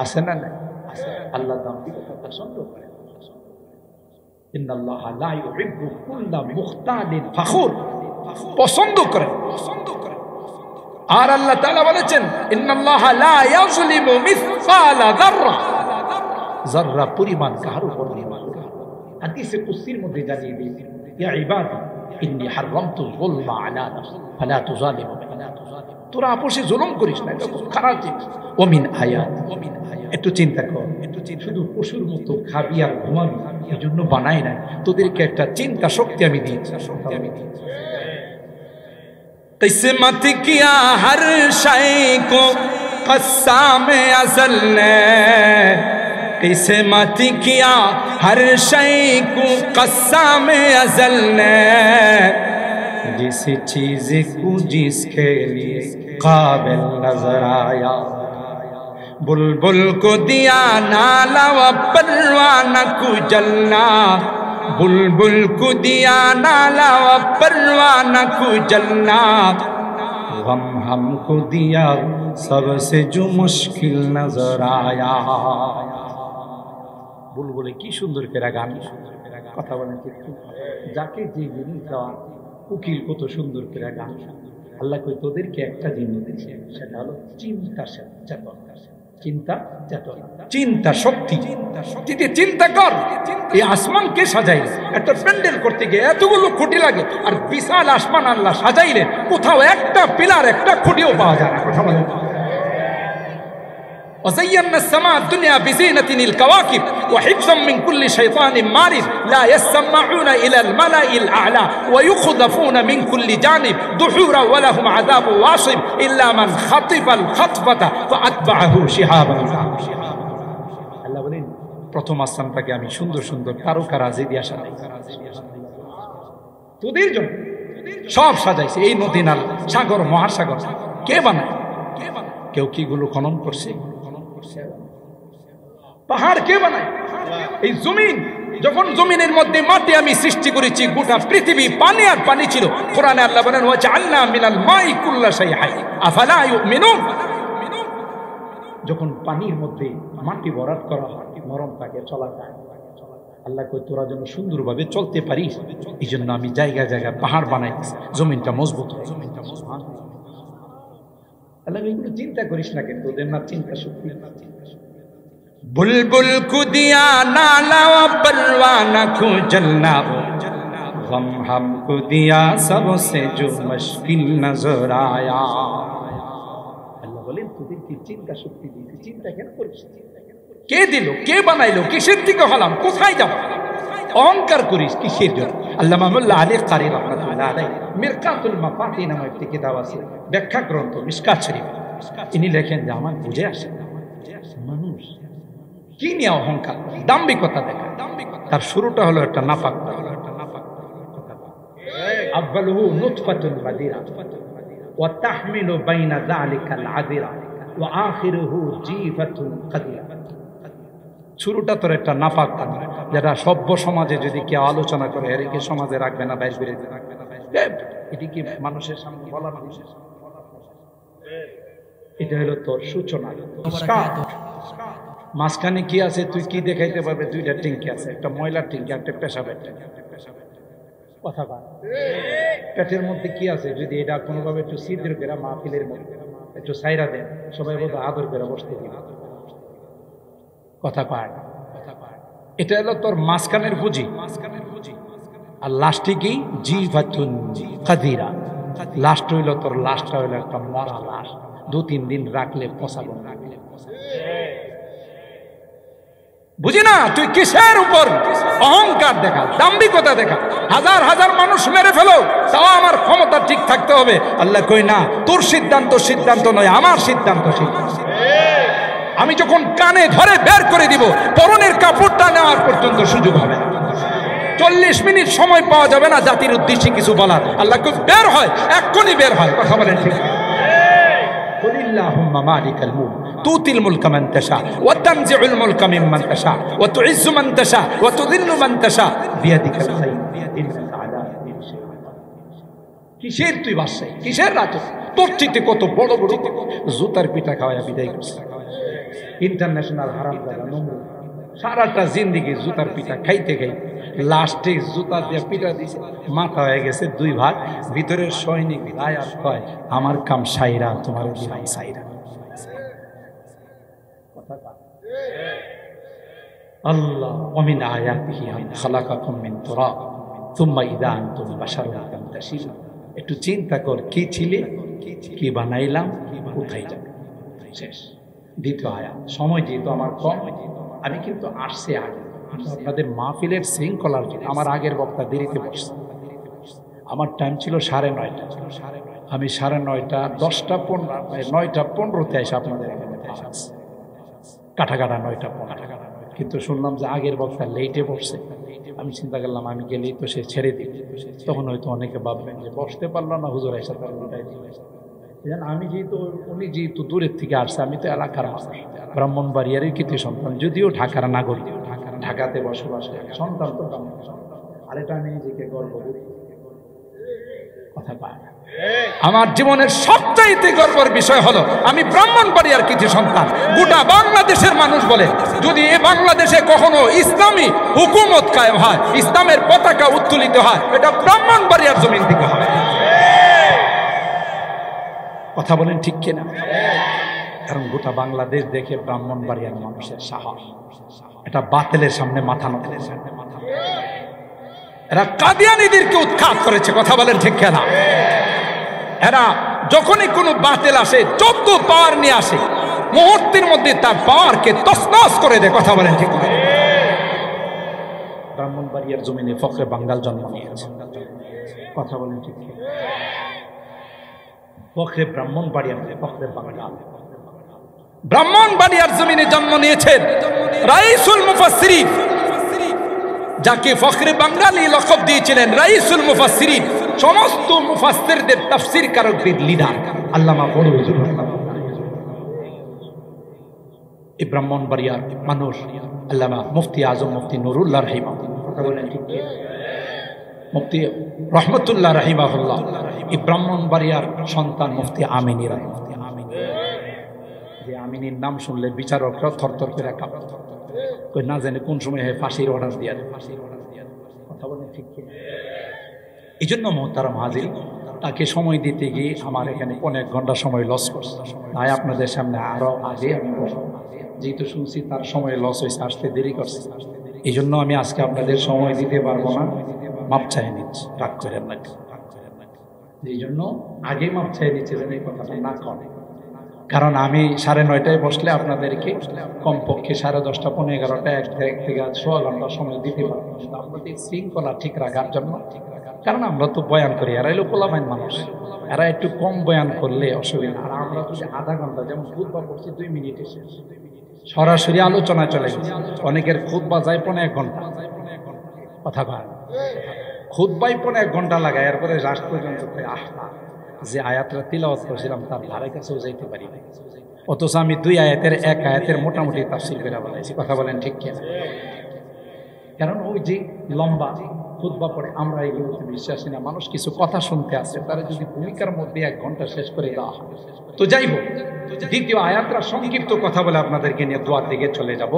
আছে না? নাই। আল্লাহ দাম্ভিকতা পছন্দ করে। ইন্নাল্লাহা লা ইউহিব্বু কুল্লা মুখতালিন ফাখুর, পছন্দ করে। আর আল্লাহ তাআলা বলেছেন ইন্নাল্লাহা লা ইয়াযলিমু মিসকালা যাররা, যাররা পরিমাণ কার উপর নির্ভর করে। হাদিসে কুদসির মধ্যে জানিয়ে দিয়েছেন, ইয়া ইবাদি ইন্নী হারামতু যুলমা আলা নাফসি ফালা তুযালিমু। তোরা আপোষে জুলুম করিস না, এটা খুব খারাপ জিনিস। ওমিন আয়াত, একটু চিন্তা কর, শুধু পশুর মতো খাবি আর ঘুমাবি এই জন্য বানাই না, তোদেরকে একটা চিন্তা শক্তি আমি দিয়েছি। किस्मत किया हर शय को क़स्साम अज़ल ने, किस्मत किया हर शय को क़स्साम अज़ल ने, जिस चीज को जिसके लिए काबिल नजर आया, बुलबुल को दिया नाला व परवाना को जलना, बुलबुल को दिया नाला व परवाना को जलना, गम हमको दिया सबसे जो मुश्किल नजर आया। बुलबुले की सुंदर করে গান, কথা বলেন কিন্তু যাকে যে জিনিস দেওয়া, উকিল কত সুন্দর করে গান। আল্লাহ কই তোদেরকে একটা জিনিস দিয়েছে, সেটা হলো চিন্তা চেতনা, চিন্তা চেতনা, চিন্তা শক্তি। চিন্তা কর, এই আসমানকে সাজাইলে, একটা প্যান্ডেল করতে গিয়ে এতগুলো খুঁটি লাগে, আর বিশাল আসমান আল্লাহ সাজাইলেন, কোথাও একটা পিলার, একটা খুঁটিও পাওয়া যায় না। কথা বলেন। وزينا السماء الدنيا بزينة الكواكب وحفظا من كل شيطان مارد لا يسمعون إلى الملأ الأعلى ويخذفون من كل جانب دحورا ولهم عذاب واصب إلا من خطف الخطفة فأتبعه شهاب ثاقب। আল্লাহ বলেন প্রথম আসমানটাকে আমি সুন্দর সুন্দর তারকারাজি দিয়ে সাজাইছি তোদের জন্য, সব সাজাইছি। এই নদী নালা, সাগর, মহাসাগর কে বানায়? কেউ কি গুলো খনন করছে? পাহাড় কে বানায়? এই জমিন, যখন জমিনের মধ্যে মাটি আমি সৃষ্টি করেছি, গোটা পৃথিবী পানি আর পানি ছিল। কোরআনে আল্লাহ বলেন ওয়াজআলনা মিনাল মাই কুল্লা শাইইন হাই আফালা ইউমিনুন। যখন পানির মধ্যে মাটি ভরাট করা হয়, নরম থাকে, চলা যায়। আল্লাহ কই তোরা যেন সুন্দরভাবে চলতে পারিস, এই জন্য আমি জায়গা জায়গায় পাহাড় বানাইতেছি, জমিনটা মজবুত হয়। আল্লাহ এগুলো চিন্তা করিস না, কিন্তু ওদের না চিন্তা শক্তি। बुलबुल को दिया नाला परवाना को जलना, गम हमको दिया सबसे जो मुश्किल नजर आया। আল্লাহ বলেন তোদের কি চিন্তা শক্তি দিয়েছি, চিন্তা কেন করিস? কে দিল, কে বানাইলো, কিসের থেকে হলাম, কোথায় যাব? অহংকার করিস কিসের জন্য? আল্লামা মোল্লা আলী কারি রাহমাতুল্লাহ আলাইহি মিরকাতুল মাফাতিহ নামে একটি কিতাব আছে, ব্যাখ্যা গ্রন্থ মিশকাত শরীফ। ইনি লেখেন যে আমার বুঝে আসে মানুষ কি নিয়ে অহংকার, দাম্ভিকতা দেখায়। তার শুরুটা হলো একটা নাপাক, আব্বালুহু নুতফাতুন বাদিরা ওয়া তাহমিলু বাইনা যালিকাল আযিরা ওয়া আখিরুহু জিফাতুন কাদিরা। শুরুটা তোর একটা নাপাক, যেটা সভ্য সমাজে যদি কেউ আলোচনা করে এর কি সমাজে রাখবে না, বাইরে বেরিয়ে রাখবে না, এটি কি মানুষের সামনে বলা মানুষ? এটা হলো তোর সূচনা। মাঝখানে কি আছে তুই কি দেখাইতে পারবে? দুইটা টিঙ্কি আছে, একটা ময়লার টিঙ্কি, একটা পেশাবের টিঙ্কি। কথা বল, পেটের মধ্যে কি আছে? যদি এটা কোনোভাবে একটু ছিদ্র করে মাহফিলের মধ্যে একটু সাইরা দেন, সবাই বলতে আদর করে বসতে দিন। কথা পায়, এটা হলো তোর মাঝখানের পুঁজি। আর লাস্টে কি? জিফাতুন কাদিরা। লাস্ট হইল তোর, লাস্টটা হইলো একটা মরা লাশ, 2-3 দিন রাখলে পচাবো। বুঝি না তুই কিসের উপর অহংকার দেখা, দাম্ভিকতা দেখা? হাজার হাজার মানুষ মেরে ফেলো, তাও আমার ক্ষমতা ঠিক থাকতে হবে। আল্লাহ কই না, তোর সিদ্ধান্ত সিদ্ধান্ত নয়, আমার সিদ্ধান্ত সিদ্ধান্ত। আমি যখন কানে ধরে বের করে দিব, পরনের কাপড়টা নেওয়ার পর্যন্ত সুযোগ হবে না। 40 মিনিট সময় পাওয়া যাবে না জাতির উদ্দেশ্যে কিছু বলার। আল্লাহ কই বের হয়, এক্ষুনি বের হয়। কথা বলেন ঠিক? কুলিল্লাহুম্মা মালিকাল মুলক তুতিল মুলকা মান তাশা ওয়া তানজিউল মুলকা মিম্মান তাশা ওয়া তুইজ্জু মান তাশা ওয়া তুযিল্লু মান তাশা বিয়াদিকাল খায়র ইন্নাকা আলা কুল্লি শাইইন। কিসের তুই বাদশাহী, কিসের রাজা? তোর থেকে কত বড় বড় জুতার পিঠা খাওয়ায়া বিদায় করছে। ইন্টারন্যাশনাল হারামজাদা নমরুদ সারাটা জিন্দেগি জুতার পিঠা খাইতে খাইতে লাস্টে জুতা দিয়ে পিঠা দিছে, মাথা হয়ে গেছে 2 ভাগ। ভিতরের সৈনিক আয়াত কয় আমার কাম সাইরা, তোমার দিলাম সাইরা। আল্লাহ ওমিন আয়াতিহি আন খালাকাকুম মিন তুরাব সুম্মা ইযা আনতুম বাশারুন তানতাশিরুন। একটু চিন্তা কর, কি ছিলে, কি বানাইলাম, কোথায় যাবে? শেষ। দ্বিতীয় আয়াত। সময় যেহেতু আমার কম, আমি কিন্তু আসছে আগে আপনাদের মাহফিলের শৃঙ্খলার জন্য। আমার আগের বক্তা দেরিতে বসছে, আমার টাইম ছিল 9:30। আমি 9:30 10:15 এসে আপনাদের এখানে কাটা 9:15। কিন্তু শুনলাম যে আগের বক্তা লেটে বসছে। আমি চিন্তা করলাম আমি গেলেই তো সে ছেড়ে দিবে, তখন হয়তো অনেকে ভাববেন যে বসতে পারলো না, হুজুর এসে তার উঠাই দিবে। আমি যেহেতু উনি যেহেতু দূরের থেকে আসছে, আমি তো এলাকার মানুষ, ব্রাহ্মণবাড়িয়ারই কৃতি সন্তান, যদিও ঢাকার নাগরিক, ঢাকাতে বসবাস সন্তান তো ব্রাহ্মণ। আর এটা আমি নিজেকে গর্ববোধ কথা পাই। আমার জীবনের সবচাইতে গর্বের বিষয় হলো আমি ব্রাহ্মণবাড়িয়ার কৃতি সন্তান। গোটা বাংলাদেশের মানুষ বলে যদি এ বাংলাদেশে কখনো ইসলামী হুকুমত কায়েম হয়, ইসলামের পতাকা উত্তোলিত হয়, এটা ব্রাহ্মণবাড়িয়ার জমিন থেকে হবে। কথা বলেন ঠিক কিনা? কারণ গোটা বাংলাদেশ দেখে ব্রাহ্মণবাড়িয়ার মানুষের সাহস, এটা বাতিলের সামনে মাথা নত। এরা কাদিয়ানীদেরকে উৎখাত করেছে। কথা বলেন ঠিক কিনা? এরা যখনই কোনো বাতিল আসে, 14 পাওয়ার নিয়ে আসে, মুহূর্তের মধ্যে তার পাওয়ারকে তছনছ করে দেয়। কথা বলেন ঠিক কিনা? ব্রাহ্মণবাড়িয়ার জমিনে ফখরে বাঙ্গাল জন্ম নিয়েছে। কথা বলেন ঠিক কিনা? ফখরে ব্রাহ্মণবাড়িয়ার, ফখরে বাঙ্গাল ব্রাহ্মণবাড়িয়ার জমিনে জন্ম নিয়েছেন রাইসুল মুফাসসিরিন, যাকে ফখরে বাঙ্গালী লকব দিয়েছিলেন রাইসুল মুফাসসিরিন, সমস্ত মুফাসসিরদের তাফসীর কারকদের লিডার আল্লামা বড় হুজুর। এই ব্রাহ্মণবাড়িয়ার মানুষ আল্লামা মুফতি আজম মুফতি নুরুল্লাহ রাহিমাহুল্লাহ, কথা বলেন ঠিক কি? মুফতি রহমতুল্লাহ রাহিমাহুল্লাহ, এই ব্রাহ্মণবাড়িয়ার সন্তান মুফতি আমিনী রাহিমাহুল্লাহ। যে আমিনীর নাম শুনলে বিচারকরা থরথর করে কাঁপত, কই না জানে কোন সময় ফাঁসির অর্ডার দিয়া দেয়। কথা বলেন ঠিক কি? এই জন্য মোহতারাম হাজির, তাকে সময় দিতে গিয়ে আমার এখানে 1 ঘন্টা সময় লস করছে। তাই আপনাদের সামনে আরো আগে আমি বসবো, যেহেতু শুনছি তার সময় লস হয়েছে, আসতে দেরি করছে। এই জন্য আমি আজকে আপনাদের সময় দিতে পারবো না, মাপ চাই নিচ্ছি, রাগ করেন না। এই জন্য আগে মাপ চাই নিচ্ছে যেন এই কথাটা না করে, কারণ আমি 9:30টায় বসলে আপনাদেরকে কমপক্ষে 10:30, 11:15, 1 থেকে 6 ঘন্টা সময় দিতে পারবো। আপনাদের শৃঙ্খলা ঠিক রাখার জন্য, কারণ আমরা তো বয়ান করি, এরা এলো পোলাপাইন মানুষ, এরা একটু কম বয়ান করলে অসুবিধা। আর আমরা যদি আধা ঘন্টা, যেমন খুতবা করছি 2 মিনিটে শেষ, সরাসরি আলোচনা চলে গেছে। অনেকের খুতবা যায় 1.5 ঘন্টা, কথা কয় খুতবাই 1.5 ঘন্টা লাগায়, এরপরে রাষ্ট্র পর্যন্ত যে আয়াতটা তিলাওয়াত করেছিলাম তার ধারে কাছেও যাইতে পারি না, অথচ আমি 2 আয়াতের 1 আয়াতের মোটামুটি তাফসীর করে বলাইছি। কথা বলেন ঠিক কিনা? কারণ ওই যে লম্বা খুতবা পড়ে আমরা এগুলোতে বিশ্বাসী না। মানুষ কিছু কথা শুনতে আসে, তারা যদি ভূমিকার মধ্যে 1 ঘন্টা শেষ করে দেওয়া হয় তো যাই হোক। দ্বিতীয় আয়াতটা সংক্ষিপ্ত কথা বলে আপনাদেরকে নিয়ে দোয়ার দিকে চলে যাব,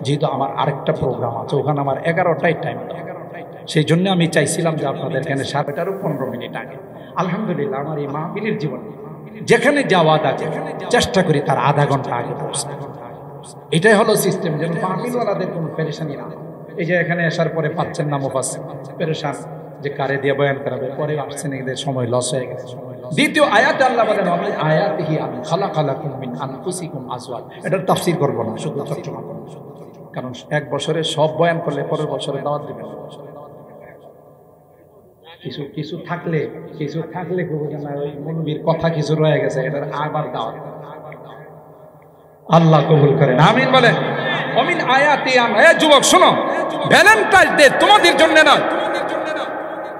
যেহেতু আমার আরেকটা প্রোগ্রাম আছে, ওখানে আমার 11টায় টাইম। সেই জন্য আমি চাইছিলাম যে আপনাদের এখানে 15 মিনিট আগে। আলহামদুলিল্লাহ আমার এই মাহফিলের জীবনে যেখানে যাওয়া আছে চেষ্টা করি তার আধা ঘন্টা আগে পৌঁছে। এটাই হলো সিস্টেম, যেন মাহফিলওয়ালাদের কোনো পেরেশানি না। এই যে এখানে আসার পরে পাচ্ছেন না মুফাসসির, পেরেশান যে কারে দিয়ে বয়ান করাবে, পরে আসছেন এদের সময় লস হয়ে গেছে। দ্বিতীয় আয়াতে আল্লাহ বলেন আমি আয়াতিহি আন খালাকালাকুম মিন আনফুসিকুম আজওয়াজ। এটার তাফসীর করব না, শুধু তর্জমা করব, কারণ 1 বছরে সব বয়ান করলে পরের বছরে দাওয়াত দিবেন। কিছু থাকলে ওই মুনবির কথা কিছু রয়ে গেছে, এটার আবার দাওয়াত আল্লাহ কবুল করেন, আমিন বলেন। অমিন আয়াতি আন, যুবক শোনো, ভ্যালেন্টাইন ডে তোমাদের জন্য নয়,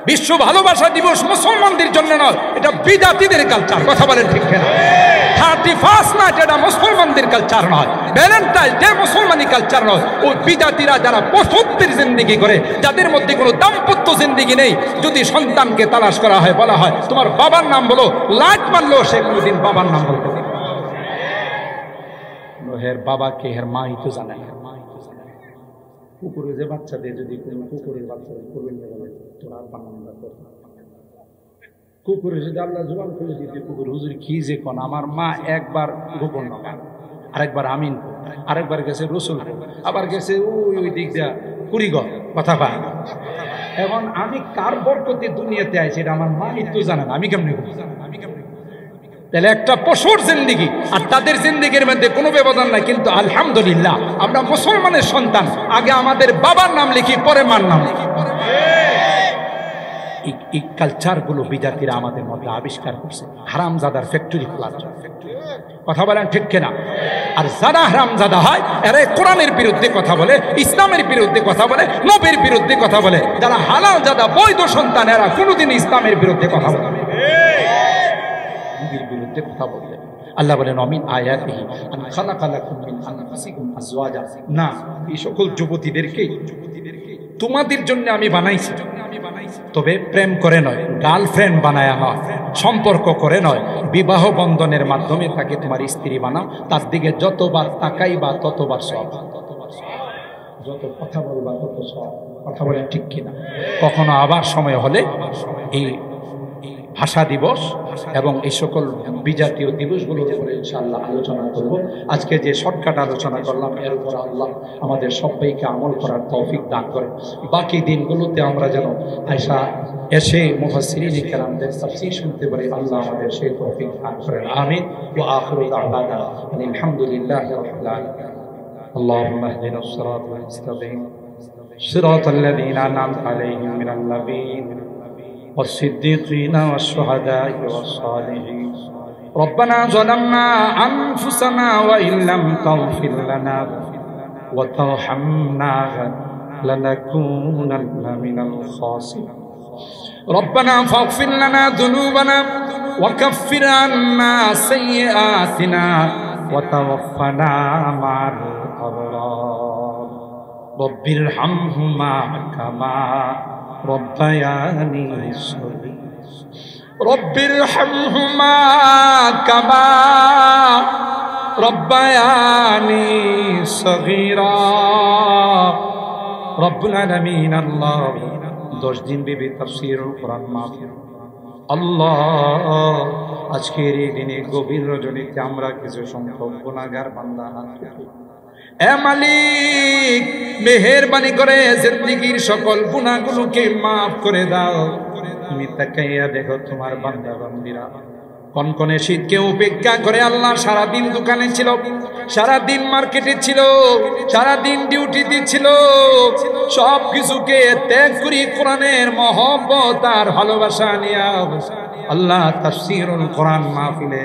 বিশ্ব ভালোবাসা দিবস মুসলমানদের জন্য নয়, এটা বিজাতিদের কালচার। কথা বলেন ঠিক কিনা? 31 নাইট এটা মুসলমানদের কালচার নয়, ভ্যালেন্টাইন ডে মুসলমানি কালচার নয়। ওই বিজাতিরা যারা পশুত্বের জিন্দেগি করে, যাদের মধ্যে কোনো দাম্পত্য জিন্দেগি নেই, যদি সন্তানকে তালাশ করা হয়, বলা হয় তোমার বাবার নাম বলো, লাইট মারলেও সে কোনোদিন বাবার নাম বলতে পারে না। হের বাবাকে হের মাই তো জানে না। কুকুরে যে বাচ্চা দিয়ে, যদি কোনো কুকুরের বাচ্চা করবেন তোরা বানানটা কর, কুকুরে যদি আল্লাহ জবান করে দিতে, কুকুর হুজুর কি যে কোন, আমার মা একবার গোপন নগান, আরেকবার আমিন, আরেকবার গেছে রসুল, আবার গেছে ওই দিক দিয়া কুড়িগড়। কথা পায় না। এখন আমি কার বরকতে দুনিয়াতে আইছি এটা আমার মা তো জানে না, আমি কেমনে করি? তাহলে একটা পশুর জিন্দেগি আর তাদের জিন্দেগির মধ্যে কোনো ব্যবধান নাই। কিন্তু আলহামদুলিল্লাহ আমরা মুসলমানের সন্তান, আগে আমাদের বাবার নাম লিখি, পরে মার নাম লিখি। এই কালচারগুলো বিজাতিরা আমাদের মধ্যে আবিষ্কার করছে, হারামজাদার ফ্যাক্টরি খোলার জন্য। কথা বলেন ঠিক কিনা? আর যারা হারামজাদা হয় এরা কোরআনের বিরুদ্ধে কথা বলে, ইসলামের বিরুদ্ধে কথা বলে, নবীর বিরুদ্ধে কথা বলে। যারা হালালজাদা বৈধ সন্তান এরা কোনোদিন ইসলামের বিরুদ্ধে কথা বলে, নবীর বিরুদ্ধে কথা বললে। আল্লাহ বলেন অমিন আয়াতিহি আন খালাকালাকুম মিন আনফুসিকুম আজওয়াজা। না, এই সকল যুবতীদেরকে তোমাদের জন্য আমি বানাইছি, তবে প্রেম করে নয়, গার্লফ্রেন্ড বানায়া নয়, সম্পর্ক করে নয়, বিবাহ বন্ধনের মাধ্যমে তাকে তোমার স্ত্রী বানাও। তার দিকে যতবার তাকাইবা ততবার সব, যত কথা বলবা তত সব। কথা বলেন ঠিক কিনা? কখনো আবার সময় হলে এই ভাষা দিবস এবং এই সকল বিজাতীয় দিবসগুলোর উপরে ইনশাআল্লাহ আলোচনা করব। আজকে যে শর্টকাট আলোচনা করলাম এর উপর আল্লাহ আমাদের সবাইকে আমল করার তৌফিক দান করেন। বাকি দিনগুলোতে আমরা যেন এসে মুফাসসিরিন কিরামদের তাফসীর শুনতে পারি, আল্লাহ আমাদের সেই তৌফিক দান করেন, আমিন। ওয়া আখিরু দাওয়ানা আলহামদুলিল্লাহি রাব্বিল আলামিন। আল্লাহুম্মা ইহদিনাস সিরাতাল মুস্তাকিম সিরাতাল লাযীনা আন'আমতা আলাইহিম মিনাল নাবিয়্যিন والصديقين والشهداء والصالحين. ربنا ظلمنا أنفسنا وإن لم تغفر لنا وترحمنا لنكونن من الخاسرين. ربنا فاغفر لنا ذنوبنا وكفر عنا سيئاتنا ওয়া তাওয়াফানা মা'আল আবরার রব্বির হামহুমা কামা রব্বায়ানি সগীরা রব্বির হামহুমা কামা রব্বায়ানি সগীরা রব্বুল আলামিন আল্লাহ 10 দিন বিবি তাফসীরুল কোরআন মাহফিল আল্লাহ আজকের এই দিনে গভীর রজনীতে আমরা কিছু সংখ্যক গুনাহগার বান্দা হাত তুলি এ মালিক মেহেরবানি করে জিন্দেগীর সকল গুনাহগুলোকে maaf করে দাও তুমি তাকাইয়া দেখো তোমার বান্দা বান্দীরা কনকনে শীতকে উপেক্ষা করে আল্লাহ সারা দিন দোকানে ছিল সারা দিন মার্কেটে ছিল সারা দিন ডিউটিতে ছিল সব কিছুকে ত্যাগ করে কোরআনের মহব্বত আর ভালোবাসা নিয়ে আল্লাহ তাফসীরুল কোরআন মাহফিলে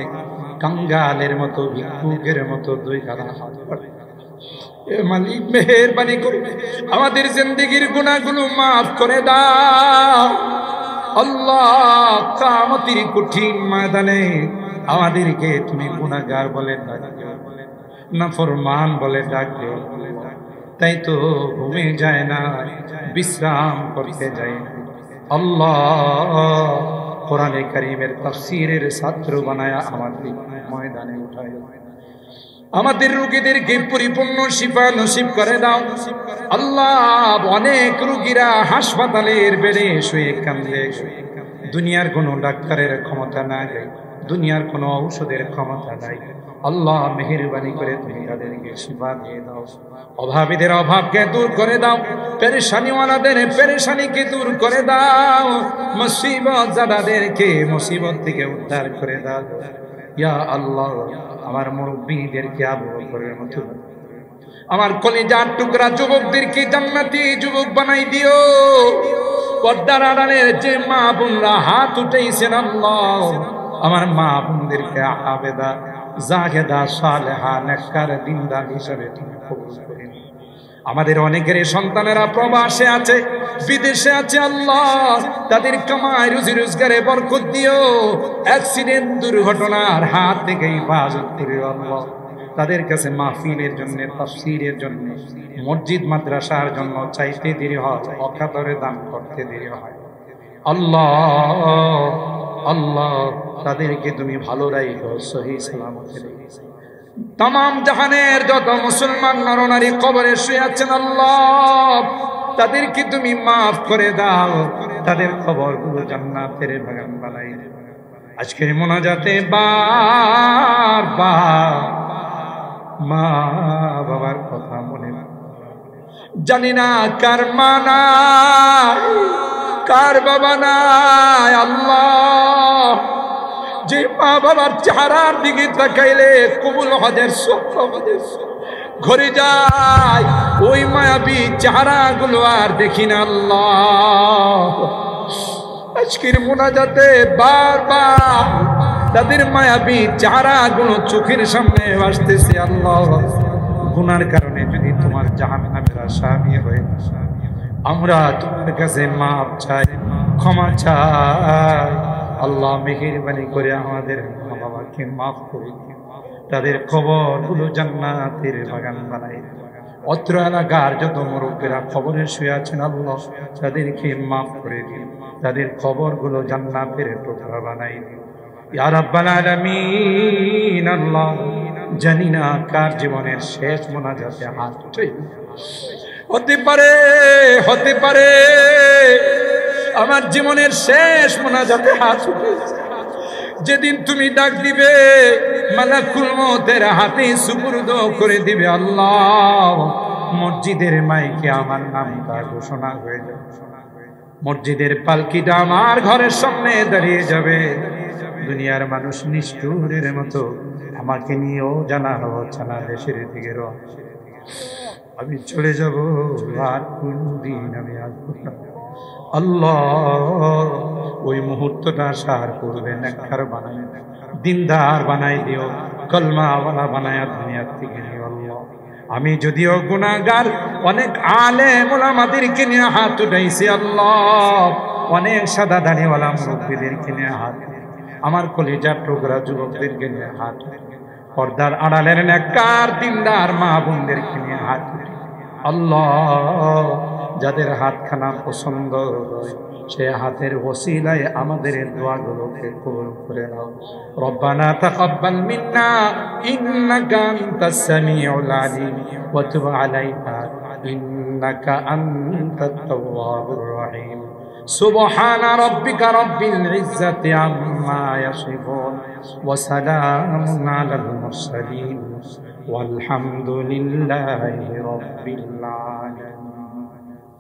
কাঙ্গালের মতো ভিক্ষুকের মতো দুই কাঁধা হাত করে এ মালিক মেহেরবানি করে আমাদের জিন্দেগীর গুনাহগুলো maaf করে দাও আল্লাহ কিয়ামতের কঠিন ময়দানে আমাদেরকে তুমি গুনাহগার বলে ডাকো নাফরমান বলে ডাকো তাই তো ঘুমে যায় না বিশ্রাম করতে যায় না আল্লাহ কোরআনে কারীমের তাফসীরের ছাত্র বানায়া আমাদের ময়দানে উঠায় আমাদের রোগীদেরকে পরিপূর্ণ শিফা নসিব করে দাও আল্লাহ অনেক রোগীরা হাসপাতালের বেডে শুয়ে কান্দে দুনিয়ার কোনো ডাক্তারের ক্ষমতা নাই দুনিয়ার কোনো ঔষধের ক্ষমতা নাই আল্লাহ মেহেরবানি করে তুমি তাদেরকে শিফা দিয়ে দাও অভাবীদের অভাবকে দূর করে দাও পেরেশানিওয়ালাদের পেরেশানিকে দূর করে দাও মুসিবত জাদাদেরকে মুসিবত থেকে উদ্ধার করে দাও ইয়া আল্লাহ আমার মুরব্বিদেরকে আবু বকরের মতো আমার কলিজার টুকরা যুবকদেরকে জান্নাতি যুবক বানাই দিও পর্দার আড়ালের যে মা বোনরা হাত উঠাইছেন আল্লাহ আমার মা বোনদেরকে আবেদা জাহেদা সালেহা নেককার দিনদার হিসেবে তুমি কবুল করে নিও আমাদের অনেকের সন্তানেরা প্রবাসে আছে বিদেশে আছে আল্লাহ তাদের কামাই রুজি রোজগারে বরকত দিও অ্যাক্সিডেন্ট দুর্ঘটনার হাত থেকে হেফাজত করিও আল্লাহ তাদের কাছে মাহফিলের জন্য তাফসীরের জন্য মসজিদ মাদ্রাসার জন্য চাইতে দেরি হয় অকাতরে দান করতে দেরি হয় আল্লাহ আল্লাহ তাদেরকে তুমি ভালো রাখো সহি সালামতে রেখো तमाम জাহানের যত মুসলমান নরনারী কবরে শুয়ে আছেন আল্লাহ তাদেরকে তুমি maaf করে দাও তাদের কবরগুলো জান্নাতের বাগান বানাই দাও আজকের মোনাজাতে বারবার মা বাবার কথা মনে জানি না কার মা নাই কার বাবা নাই আল্লাহ যে মা বাবার চেহারার দিকে তাকাইলে কবুল হজের ঘরে যায় ওই মায়াবী চেহারাগুলো আর দেখি না আল্লাহ আজকের মোনাজাতে বারবার তাদের মায়াবী চেহারাগুলো চোখের সামনে আসতেছে আল্লাহ গুনার কারণে যদি তোমার জাহান্নামের আসামি হয়ে আমরা তোমার কাছে মাপ চাই ক্ষমা চাই আল্লাহ মেহেরবানি করে আমাদের মা বাবাকে মাফ করে দিও তাদের কবরগুলো জান্নাতের বাগান বানাই অত্র এলাকার যত মুরব্বিরা কবরে শুয়ে আছেন আল্লাহ তাদেরকে মাফ করে দিও তাদের কবরগুলো জান্নাতের টুকরা বানাই দিও ইয়া রাব্বাল আলামিন আল্লাহ জানি না কার জীবনের শেষ মোনাজাতে হাত উঠে হতে পারে আমার জীবনের শেষ মোনাজাতে হাত উঠে যেদিন তুমি ডাক দিবে মালাকুল মউতের হাতে সুপুর্দ করে দিবে আল্লাহ মসজিদের মাইকে আমার নামটা ঘোষণা হয়ে যাবে মসজিদের পালকিটা আমার ঘরের সামনে দাঁড়িয়ে যাবে দুনিয়ার মানুষ নিষ্ঠুরের মতো আমাকে নিয়েও জানানো হচ্ছে না দেশের দিকে আমি চলে যাব আর কোনদিন আমি আসবো না আল্লাহ ওই মুহূর্তটা সার করবে নেককার বানাই দিনদার বানাই দিও কলমাওয়ালা বানায়া দুনিয়া থেকে নিও আল্লাহ আমি যদিও গুনাহগার অনেক আলেম ওলামাদেরকে নিয়ে হাত উঠাইছি আল্লাহ অনেক সাদা দাড়িওয়ালা মুরব্বিদেরকে নিয়ে হাত আমার কলিজার টুকরা যুবকদেরকে নিয়ে হাত পর্দার আড়ালের নেককার দিনদার মা বোনদেরকে নিয়ে হাত উঠি। আল্লাহ, যাদের হাতখানা পছন্দ হয় সে হাতের ওসিলায় আমাদের দোয়াগুলোকে কবুল করে নাও। রব্বানা তাকাব্বাল মিন্না ইন্নাকা আনতাস সামিউল আলিম ওয়া তুব আলাইনা ইন্নাকা আনতাত তাওয়াবুর রহিম। সুবহান রাব্বিকা রাব্বিল ইজ্জাতি আম্মা ইয়াসিফুন ওয়া সালামুন আলাল মুরসালিন ওয়ালহামদুলিল্লাহি রাব্বিল আলামিন।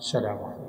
আসসালামু আলাইকুম।